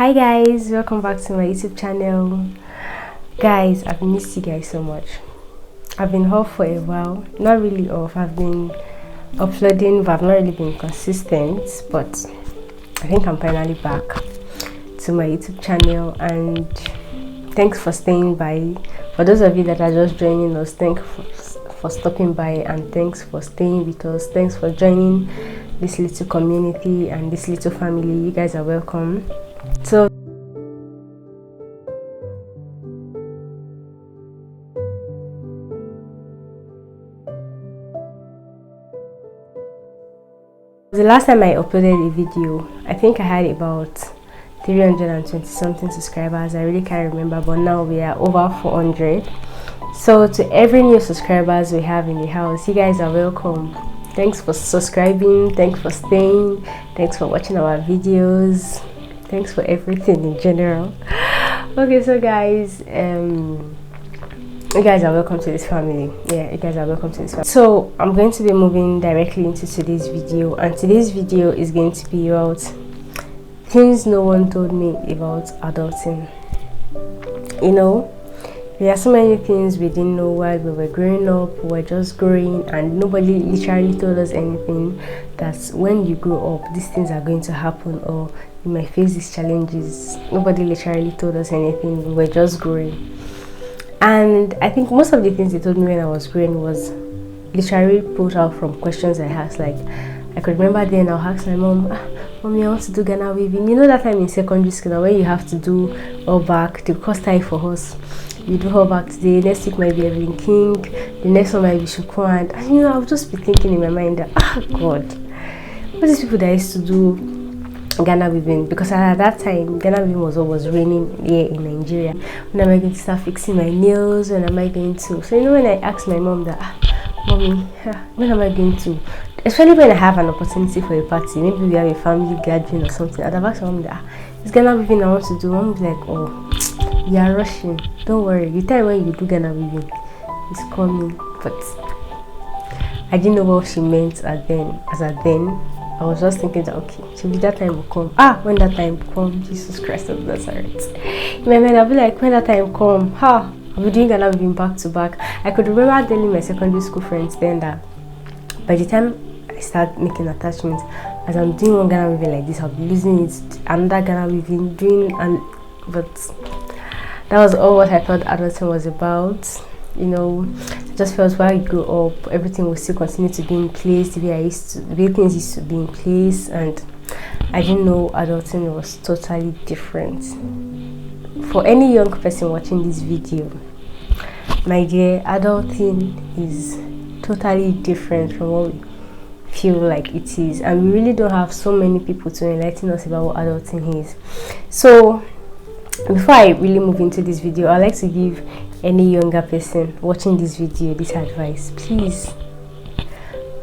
Hi guys, welcome back to my YouTube channel. Guys, I've missed you guys so much. I've been off for a while. Not really off, I've been uploading, but I've not really been consistent. But I think I'm finally back to my YouTube channel, and thanks for staying by. For those of you that are just joining us, thanks for stopping by, and thanks for staying with us. Thanks for joining this little community and this little family. You guys are welcome. So the last time I uploaded a video, I think I had about 320 something subscribers. I really can't remember, but now we are over 400. So to every new subscribers we have in the house, you guys are welcome. Thanks for subscribing, thanks for staying, thanks for watching our videos, thanks for everything in general. Okay, so guys, you guys are welcome to this family. Yeah, you guys are welcome to this family. So I'm going to be moving directly into today's video, and today's video is going to be about things no one told me about adulting. You know, there are so many things we didn't know while we were growing up. We were just growing, and nobody literally told us anything that when you grow up these things are going to happen, or you might face these challenges. Nobody literally told us anything. We were just growing. And I think most of the things they told me when I was growing was literally pulled out from questions I asked. Like, I could remember then I'll ask my mom, Mommy, I want to do Ghana weaving. You know that time in secondary school where you have to do all back, the cost tie for us. You do all back today, next week might be Evelyn King, the next one might be Shukwan. And you know, I'll just be thinking in my mind that, God, what these people that used to do Ghana weaving, because at that time Ghana weaving was what was reigning here in Nigeria. When am I going to start fixing my nails? When am I going to? So you know, when I asked my mom that, Mommy, when am I going to? Especially when I have an opportunity for a party, maybe we have a family gathering or something, I'd have asked my mom that, it's Ghana weaving I want to do. Mom was like, oh, you are rushing. Don't worry, the time when you do Ghana weaving is coming. But I didn't know what she meant as at then. I was just thinking that, okay, maybe that time will come. When that time come, Jesus Christ of Nazareth. In my mind, I'll be like, when that time come, I'll be doing Ghana weaving back to back. I could remember telling my secondary school friends then that by the time I start making attachments, as I'm doing one Ghana weaving like this, I'll be losing it, another Ghana weaving, but that was all what I thought adulting was about. You know, I just felt while you grow up, everything will still continue to be in place, the way things used to be in place, and I didn't know adulting was totally different. For any young person watching this video, my dear, adulting is totally different from what we feel like it is, and we really don't have so many people to enlighten us about what adulting is. So before I really move into this video, I'd like to give any younger person watching this video this advice. Please,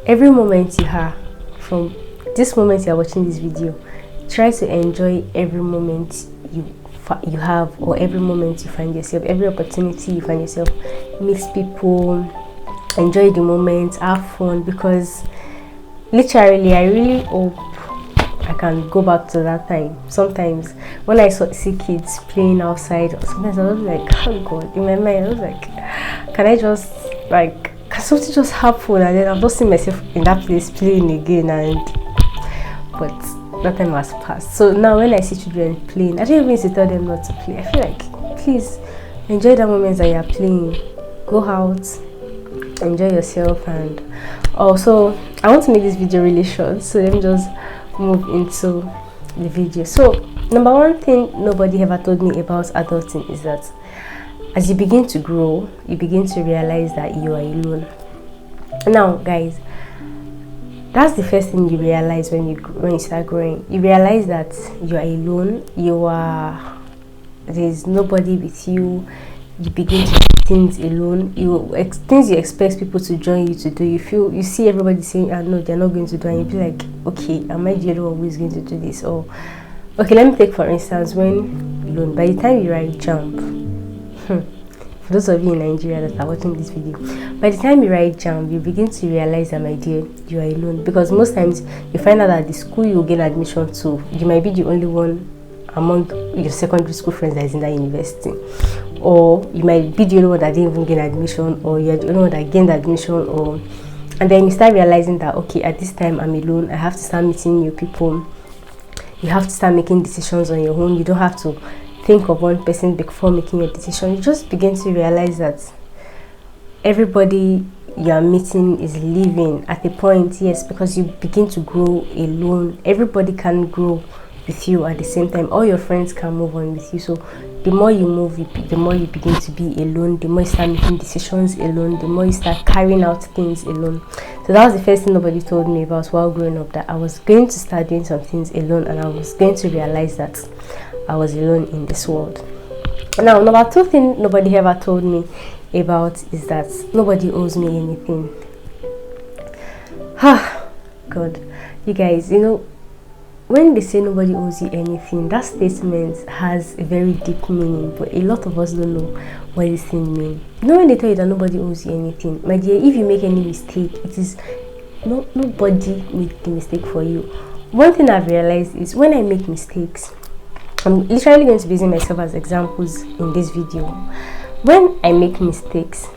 every moment you have, from this moment you are watching this video, try to enjoy every moment you have, or every moment you find yourself, every opportunity you find yourself. Meet people, enjoy the moment, have fun, because literally I really hope I can go back to that time. Sometimes when I see kids playing outside, or sometimes I was like, oh God, in my mind I was like, can something just happen? And then I've just seen myself in that place playing again, but that time has passed. So now when I see children playing, I don't even need to tell them not to play. I feel like, please enjoy the moments that you are playing. Go out, enjoy yourself. And also, I want to make this video really short, so let me just move into the video. So number one thing nobody ever told me about adulting is that as you begin to grow, you begin to realize that you are alone. Now guys, that's the first thing you realize when you start growing. You realize that you are alone. There's nobody with you. You begin to do things alone. Things you expect people to join you to do, you see everybody saying, no, they're not going to do, and you be like, okay, am I the only one who is going to do this? Or okay, let me take for instance, when alone, by the time you write jump, for those of you in Nigeria that are watching this video, by the time you write jump, you begin to realize that, my dear, you are alone, because most times you find out that the school you gain admission to, you might be the only one among your secondary school friends that is in that university, or you might be the only one that didn't even gain admission, or you're the only one that gained admission, or and then you start realizing that okay, at this time I'm alone, I have to start meeting new people. You have to start making decisions on your own. You don't have to think of one person before making your decision. You just begin to realize that everybody you are meeting is living at a point, yes, because you begin to grow alone. Everybody can grow with you at the same time. All your friends can move on with you. So the more you move, the more you begin to be alone. The more you start making decisions alone. The more you start carrying out things alone. So that was the first thing nobody told me about while growing up, that I was going to start doing some things alone, and I was going to realize that I was alone in this world. Now, number two thing nobody ever told me about is that nobody owes me anything. God, you guys, you know, when they say nobody owes you anything, that statement has a very deep meaning, but a lot of us don't know what this thing means. You know, when they tell you that nobody owes you anything, my dear, if you make any mistake, it is nobody made the mistake for you. One thing I've realized is when I make mistakes, I'm literally going to be using myself as examples in this video. When I make mistakes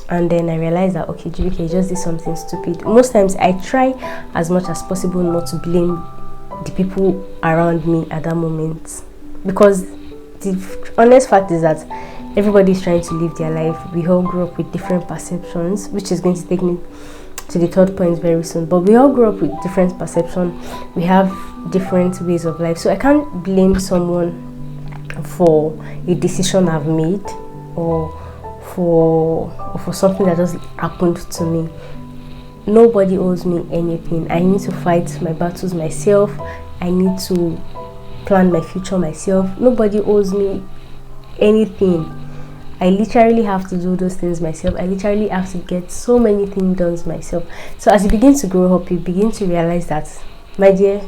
and then I realize that okay, Jibike just did something stupid, most times I try as much as possible not to blame the people around me at that moment, because the honest fact is that everybody is trying to live their life. We all grew up with different perceptions, which is going to take me to the third point very soon. But we all grew up with different perception. We have different ways of life, so I can't blame someone for a decision I've made or for something that just happened to me. Nobody owes me anything. I need to fight my battles myself. I need to plan my future myself. Nobody owes me anything. I literally have to do those things myself. I literally have to get so many things done myself. So as you begin to grow up, you begin to realize that, my dear,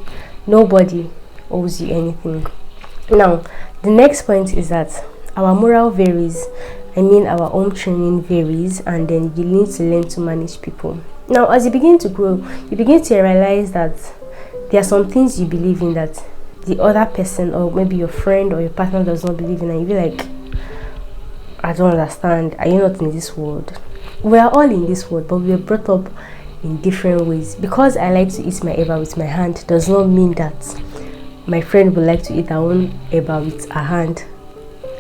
nobody owes you anything. Now, the next point is that our moral varies. I mean, our own training varies, and then you need to learn to manage people. Now, as you begin to grow, you begin to realize that there are some things you believe in that the other person, or maybe your friend or your partner, does not believe in, and you be like, I don't understand. Are you not in this world? We are all in this world, but we are brought up in different ways. Because I like to eat my eba with my hand does not mean that my friend would like to eat her own eba with her hand.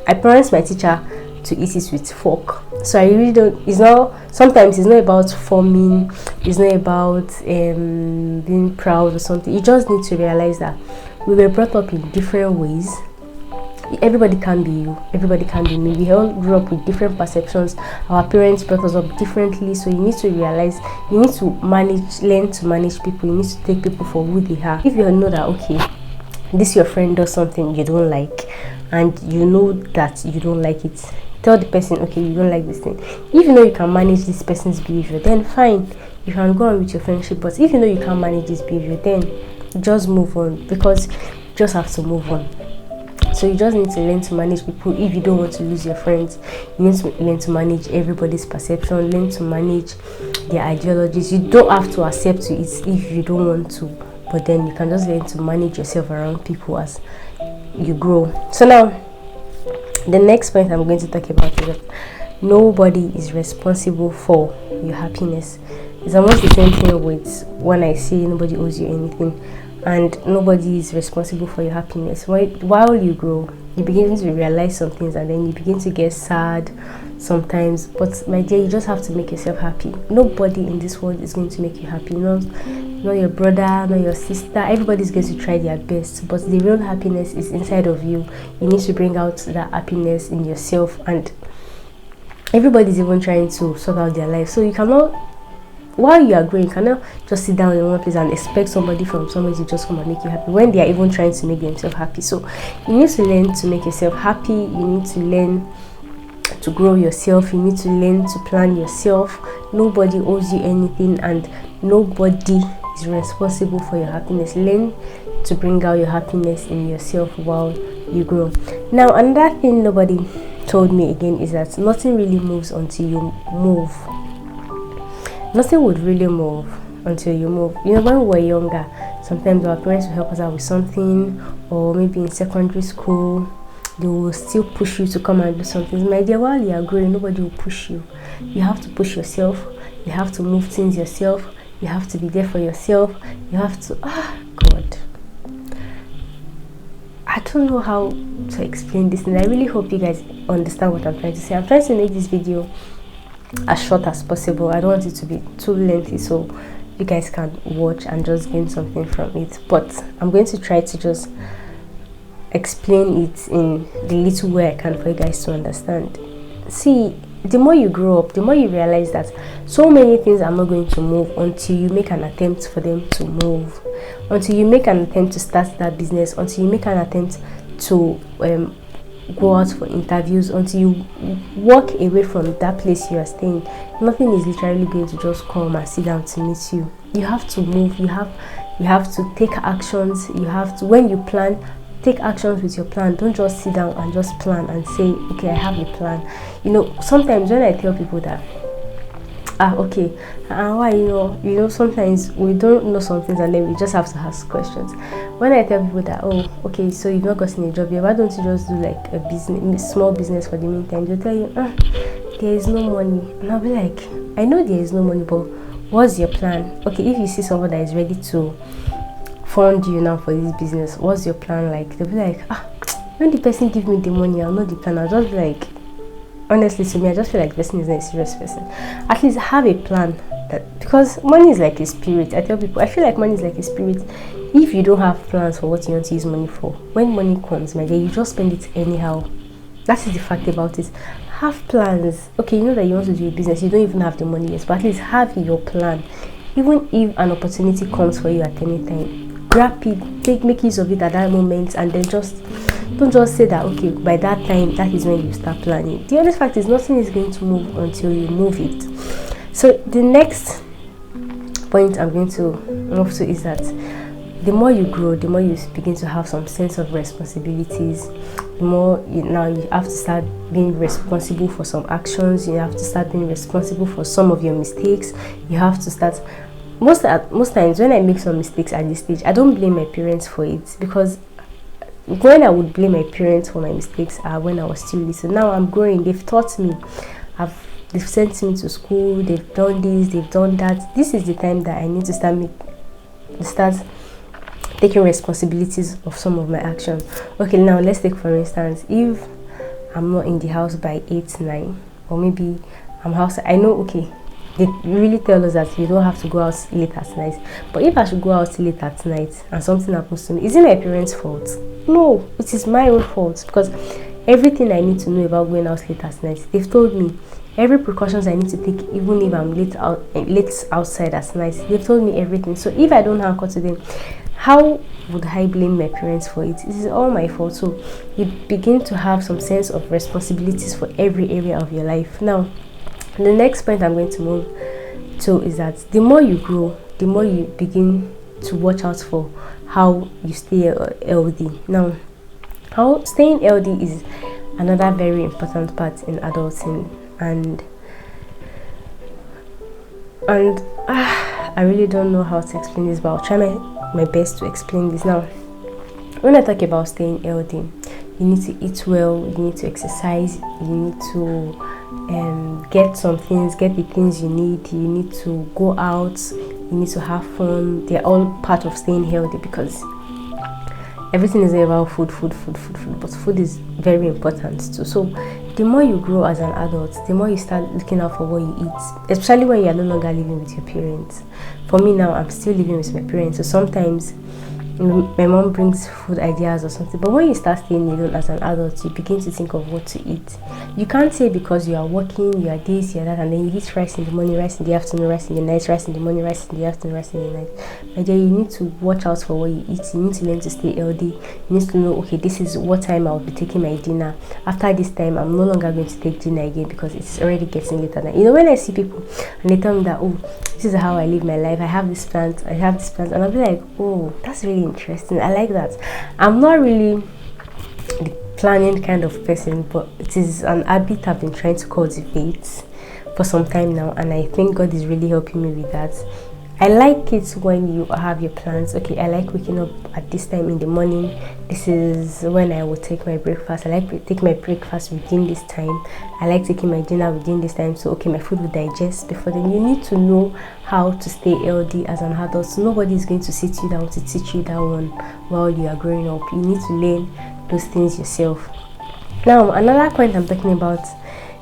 I promised my teacher to eat it with fork, so I really don't. It's not, sometimes it's not about forming, it's not about being proud or something. You just need to realize that we were brought up in different ways. Everybody can be you, everybody can be me. We all grew up with different perceptions. Our parents brought us up differently, so you need to realize, you need to learn to manage people. You need to take people for who they are. If you know that okay, this your friend does something you don't like, and you know that you don't like it, tell the person, okay, you don't like this thing. If you know you can manage this person's behavior, then fine, you can go on with your friendship. But if you know you can't manage this behavior, then just move on, because you just have to move on. So you just need to learn to manage people. If you don't want to lose your friends, you need to learn to manage everybody's perception, learn to manage their ideologies. You don't have to accept it if you don't want to, but then you can just learn to manage yourself around people as you grow. So now, the next point I'm going to talk about is that nobody is responsible for your happiness. It's almost the same thing with when I say nobody owes you anything, and nobody is responsible for your happiness. While you grow, you begin to realize some things, and then you begin to get sad sometimes. But my dear, you just have to make yourself happy. Nobody in this world is going to make you happy. Not your brother, not your sister. Everybody's going to try their best, but the real happiness is inside of you. You need to bring out that happiness in yourself, and everybody's even trying to sort out their life. So you cannot, while you are growing, you cannot just sit down in one place and expect somebody from somewhere to just come and make you happy when they are even trying to make themselves happy. So you need to learn to make yourself happy. You need to learn to grow yourself. You need to learn to plan yourself. Nobody owes you anything, and nobody is responsible for your happiness. Learn to bring out your happiness in yourself while you grow. Now, another thing nobody told me again is that nothing really moves until you move. Nothing would really move until you move. You know, when we were younger, Sometimes our parents will help us out with something, or maybe in secondary school they will still push you to come and do something. My dear, while you are growing, nobody will push you. You have to push yourself. You have to move things yourself. You have to be there for yourself. You have to, God, I don't know how to explain this, and I really hope you guys understand what I'm trying to say. I'm trying to make this video as short as possible. I don't want it to be too lengthy, so you guys can watch and just gain something from it. But I'm going to try to just explain it in the little way I can for you guys to understand. See, the more you grow up, the more you realize that so many things are not going to move until you make an attempt for them to move, until you make an attempt to start that business, until you make an attempt to go out for interviews, until you walk away from that place you are staying. Nothing is literally going to just come and sit down to meet you. You have to move. You have to take actions. You have to, when you plan, take actions with your plan. Don't just sit down and just plan and say, okay, I have a plan. You know, sometimes when I tell people that, okay, why, you know, sometimes we don't know some things and then we just have to ask questions. When I tell people that, oh, okay, so you've not gotten a job yet, why don't you just do like a business, small business for the meantime? They'll tell you, there is no money. And I'll be like, I know there is no money, but what's your plan? Okay, if you see someone that is ready to fund you now for this business, what's your plan like? They'll be like, when the person give me the money, I'll know the plan. I'll just be like, honestly, to me, I just feel like the person is not a serious person. At least have a plan, that because money is like a spirit. I tell people, I feel like money is like a spirit. If you don't have plans for what you want to use money for, when money comes, my dear, you just spend it anyhow. That is the fact about it. Have plans. Okay, you know that you want to do a business, you don't even have the money yet, but at least have your plan. Even if an opportunity comes for you at any time, grab it, make use of it at that moment, and then don't just say that, okay, by that time, that is when you start planning. The honest fact is nothing is going to move until you move it. So the next point I'm going to move to is that the more you grow, the more you begin to have some sense of responsibilities. The more you have to start being responsible for some actions. You have to start being responsible for some of your mistakes. You have to start. Most times when I make some mistakes at this stage, I don't blame my parents for it, because when I would blame my parents for my mistakes are when I was still little. Now I'm growing. They've taught me. They've sent me to school. They've done this. They've done that. This is the time that I need to start taking responsibilities of some of my actions. Okay, now let's take for instance, if I'm not in the house by 8, 9, or maybe I'm house. I know, okay, they really tell us that you don't have to go out late at night. But if I should go out late at night and something happens to me, is it my parents' fault? No, it is my own fault, because everything I need to know about going out late at night, they've told me. Every precautions I need to take, even if I'm late outside at night, they've told me everything. So if I don't anchor to them, how would I blame my parents for it? This is all my fault. So you begin to have some sense of responsibilities for every area of your life. Now, the next point I'm going to move to is that the more you grow, the more you begin to watch out for how you stay healthy. Now, how staying healthy is another very important part in adulting, and I really don't know how to explain this, but I'll try my best to explain this. Now, when I talk about staying healthy, you need to eat well, you need to exercise, you need to get some things, get the things you need to go out, you need to have fun. They're all part of staying healthy, because everything is about food, but food is very important too. So the more you grow as an adult, the more you start looking out for what you eat, especially when you are no longer living with your parents. For me now, I'm still living with my parents, so sometimes my mom brings food ideas or something, but when you start staying alone as an adult, you begin to think of what to eat. You can't say because you are working, you are this, you are that, and then you eat rice in the morning, rice in the afternoon, rice in the night, rice in the morning, rice in the afternoon, rice in the night. But then you need to watch out for what you eat. You need to learn to stay healthy. You need to know, okay, this is what time I'll be taking my dinner. After this time, I'm no longer going to take dinner again, because it's already getting later now. You know, when I see people and they tell me that, oh, this is how I live my life, I have this plant, and I'll be like, oh, that's really interesting. I like that. I'm not really the planning kind of person, but it is an habit I've been trying to cultivate for some time now, and I think God is really helping me with that. I like it when you have your plans. Okay, I like waking up at this time in the morning. This is when I will take my breakfast. I like to take my breakfast within this time. I like taking my dinner within this time. So okay, my food will digest before then. You need to know how to stay healthy as an adult. So nobody is going to sit you down to teach you that one while you are growing up. You need to learn those things yourself. Now, another point I'm talking about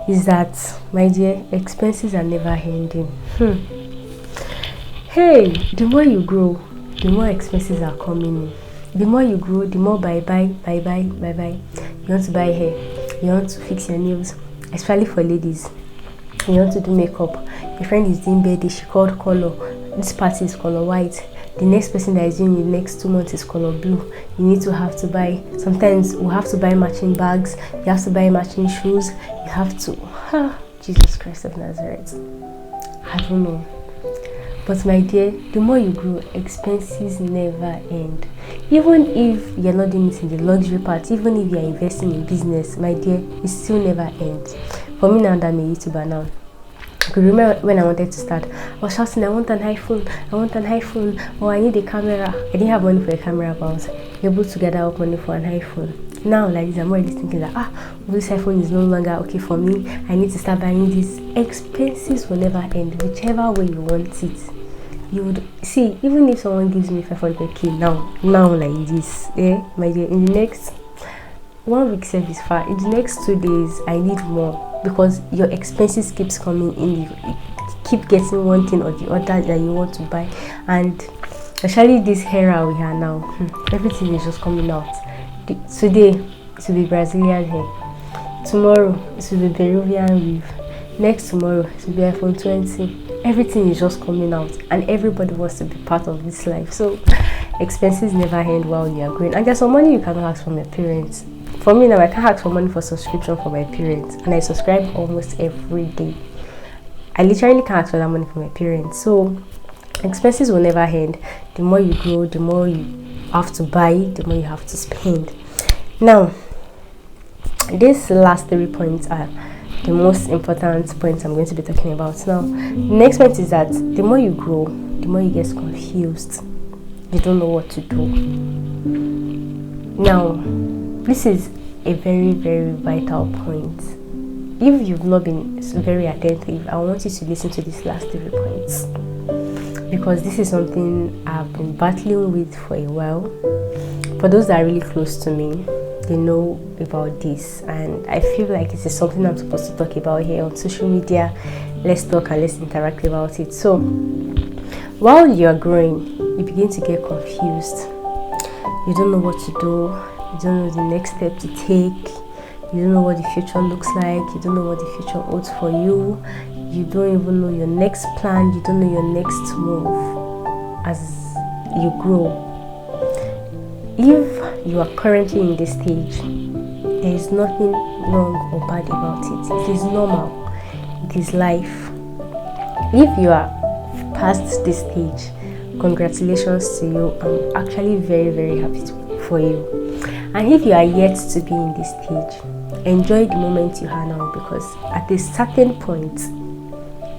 is that, my dear, expenses are never ending. Hey, the more you grow, the more expenses are coming in. The more you grow, the more buy. You want to buy hair, you want to fix your nails, especially for ladies. You want to do makeup. Your friend is doing birthday, she called color. This party is color white. The next person that is doing the next 2 months is color blue. You need to have to buy. Sometimes we have to buy matching bags. You have to buy matching shoes. You have to. Jesus Christ of Nazareth. I don't know. But my dear, the more you grow, expenses never end. Even if you're not doing it in the luxury part, even if you're investing in business, my dear, it still never ends. For me now that I'm a YouTuber now, I could remember when I wanted to start, I was shouting, I want an iPhone, or I need a camera. I didn't have money for a camera, but I was able to gather up money for an iPhone. Now, like this, I'm already thinking that, this iPhone is no longer okay for me. I need to start buying these. Expenses will never end, whichever way you want it. You would see, even if someone gives me 500k now like this, my dear, in the next 1 week service far, in the next 2 days, I need more, because your expenses keeps coming in. You keep getting one thing or the other that you want to buy, and especially this era we are now, everything is just coming out. Today it will be Brazilian hair, tomorrow it will be Peruvian weave, next tomorrow it will be iPhone 20. Everything is just coming out, and everybody wants to be part of this life. So expenses never end while you are growing. And there's some money you cannot ask from your parents. For me now, I can't ask for money for subscription from my parents, and I subscribe almost every day. I literally can't ask for that money from my parents. So expenses will never end. The more you grow, the more you have to buy, the more you have to spend. Now, these last 3 points are the most important points I'm going to be talking about. Now, the next point is that the more you grow, the more you get confused. You don't know what to do. Now, this is a very, very vital point. If you've not been very attentive, I want you to listen to these last 3 points, because this is something I've been battling with for a while. For those that are really close to me, they know about this, and I feel like this is something I'm supposed to talk about here on social media. Let's talk and let's interact about it. So while you're growing, you begin to get confused. You don't know what to do. You don't know the next step to take. You don't know what the future looks like. You don't know what the future holds for you. You don't even know your next plan. You don't know your next move as you grow. If you are currently in this stage, there is nothing wrong or bad about it. It is normal. It is life. If you are past this stage, congratulations to you. I'm actually very, very happy for you. And if you are yet to be in this stage, enjoy the moment you are now, because at a certain point,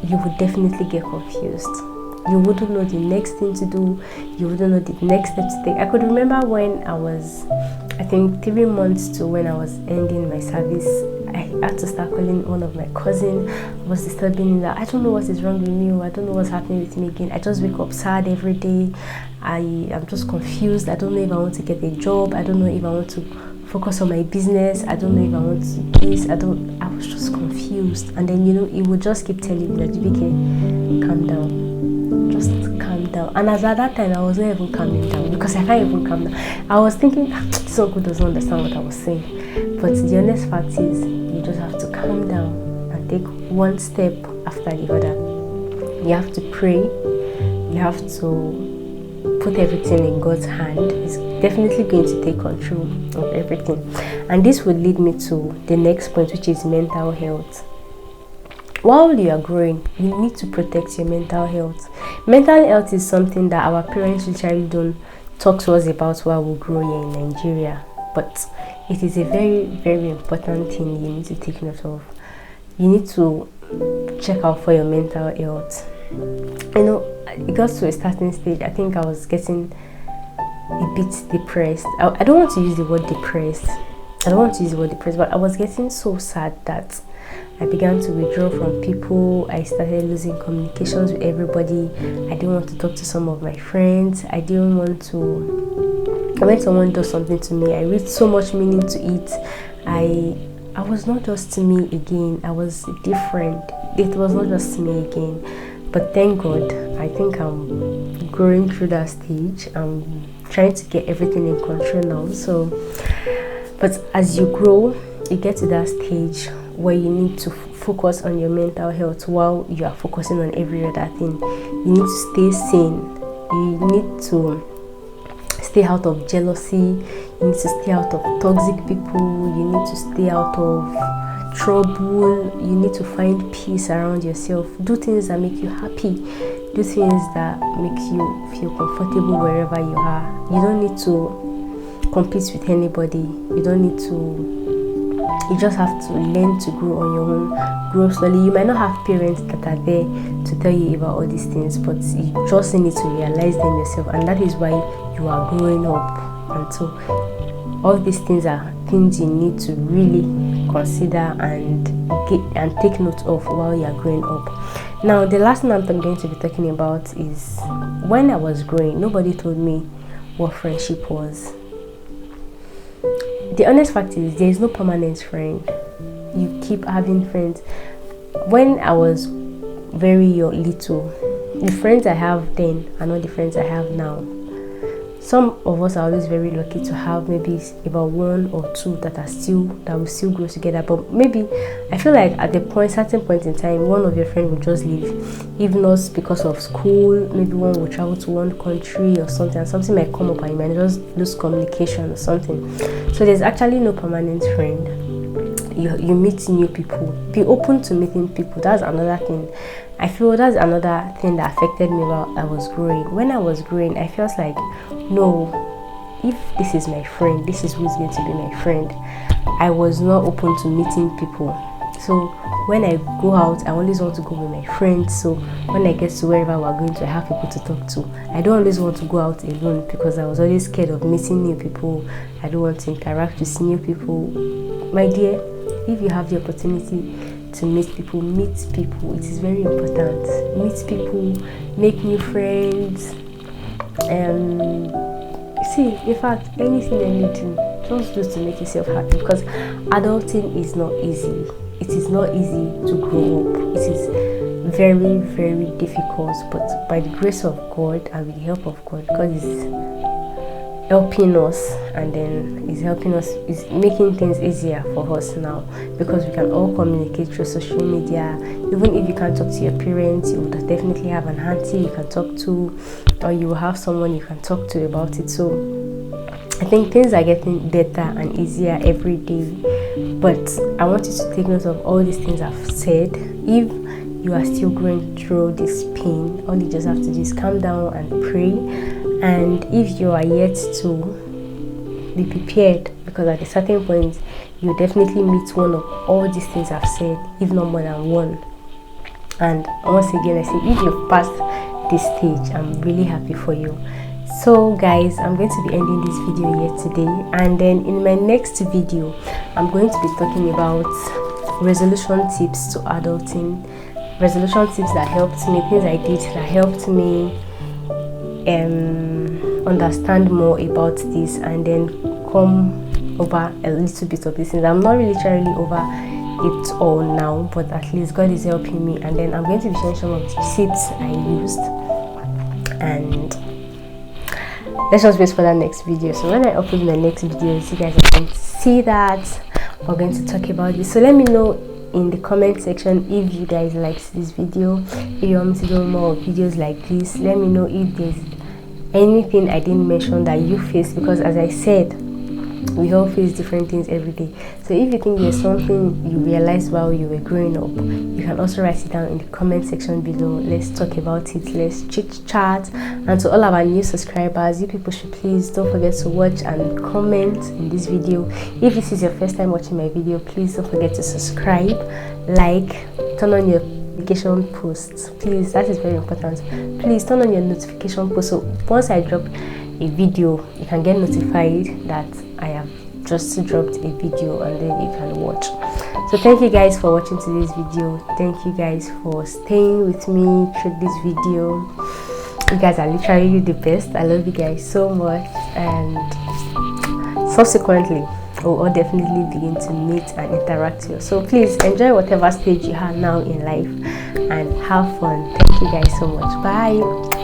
you will definitely get confused. You wouldn't know the next thing to do. You wouldn't know the next step to take. I could remember when I was, I think 3 months to when I was ending my service, I had to start calling one of my cousins. I was disturbing that I don't know what is wrong with me, or I don't know what's happening with me again. I just wake up sad every day. I'm just confused. I don't know if I want to get a job. I don't know if I want to focus on my business. I don't know if I want to do this. I was just confused. And then, it would just keep telling me that, JBK, calm down. Just calm down. And as at that time, I was not even calming down, because I can't even calm down. I was thinking, this uncle doesn't understand what I was saying. But the honest fact is, you just have to calm down and take one step after the other. You have to pray. You have to put everything in God's hand. He's definitely going to take control of everything. And this will lead me to the next point, which is mental health. While you are growing, you need to protect your mental health. Mental health is something that our parents literally don't talk to us about while we grow here in Nigeria. But it is a very, very important thing you need to take note of. You need to check out for your mental health. it got to a starting stage. I think I was getting a bit depressed. I don't want to use the word depressed. But I was getting so sad that I began to withdraw from people. I started losing communications with everybody. I didn't want to talk to some of my friends. I didn't want to. When someone does something to me, I read so much meaning to it. I was not just to me again. I was different. It was not just to me again. But thank God, I think I'm growing through that stage. I'm trying to get everything in control now. So, but as you grow, you get to that stage where you need to focus on your mental health while you are focusing on every other thing. You need to stay sane. You need to stay out of jealousy. You need to stay out of toxic people. You need to stay out of trouble. You need to find peace around yourself. Do things that make you happy. Do things that make you feel comfortable wherever you are. You don't need to compete with anybody. You don't need to. You just have to learn to grow on your own, grow slowly. You might not have parents that are there to tell you about all these things, but you just need to realize them yourself, and that is why you are growing up. And so all these things are things you need to really consider and take note of while you are growing up. Now, the last thing I'm going to be talking about is when I was growing, nobody told me what friendship was. The honest fact is, there is no permanent friend. You keep having friends. When I was very little, the friends I have then are not the friends I have now. Some of us are always very lucky to have maybe about one or two that will still grow together. But maybe I feel like at certain point in time, one of your friends will just leave, if not because of school. Maybe one will travel to one country or something, and something might come up and you might just lose communication or something. So there's actually no permanent friend. You meet new people. Be open to meeting people. That's another thing. I feel that's another thing that affected me while I was growing. When I was growing, I felt like, no, if this is my friend, this is who's going to be my friend. I was not open to meeting people. So when I go out, I always want to go with my friends. So when I get to wherever we're going to, I have people to talk to. I don't always want to go out alone because I was always scared of meeting new people. I don't want to interact with new people. My dear, if you have the opportunity to meet people, meet people. It is very important. Meet people, make new friends. See, in fact, anything you do, just do to make yourself happy, because adulting is not easy. It is not easy to grow up. It is very, very difficult, but by the grace of God and with the help of God, God is helping us, and then is making things easier for us now, because we can all communicate through social media. Even if you can't talk to your parents, you would definitely have an auntie you can talk to, or you will have someone you can talk to about it. So I think things are getting better and easier every day, but I want you to take note of all these things I've said. If you are still going through this pain, all you just have to do is calm down and pray. And if you are yet to be prepared, because at a certain point you definitely meet one of all these things I've said, if not more than one. And once again, I say, if you've passed this stage, I'm really happy for you. So guys, I'm going to be ending this video here today, and then in my next video I'm going to be talking about resolution tips to adulting, resolution tips that helped me, things I did that helped me understand more about this, and then come over a little bit of these things. I'm not really literally over it all now, but at least God is helping me, and then I'm going to be sharing some of the tips I used, and let's just wait for that next video. So when I upload my next video, you guys are going to see that we're going to talk about this. So let me know in the comment section if you guys liked this video, if you want me to do more videos like this. Let me know if there's anything I didn't mention that you face, because as I said, we all face different things every day. So if you think there's something you realized while you were growing up, you can also write it down in the comment section below. Let's talk about it, let's chit chat. And to all of our new subscribers, you people should please don't forget to watch and comment in this video. If this is your first time watching my video, please don't forget to subscribe, like, turn on your notification posts. Please, that is very important. Please turn on your notification post, so once I drop a video, you can get notified that I have just dropped a video, and then you can watch. So thank you guys for watching today's video. Thank you guys for staying with me through this video. You guys are literally the best. I love you guys so much, and subsequently we'll definitely begin to meet and interact with you. So please enjoy whatever stage you are now in life and have fun. Thank you guys so much. Bye.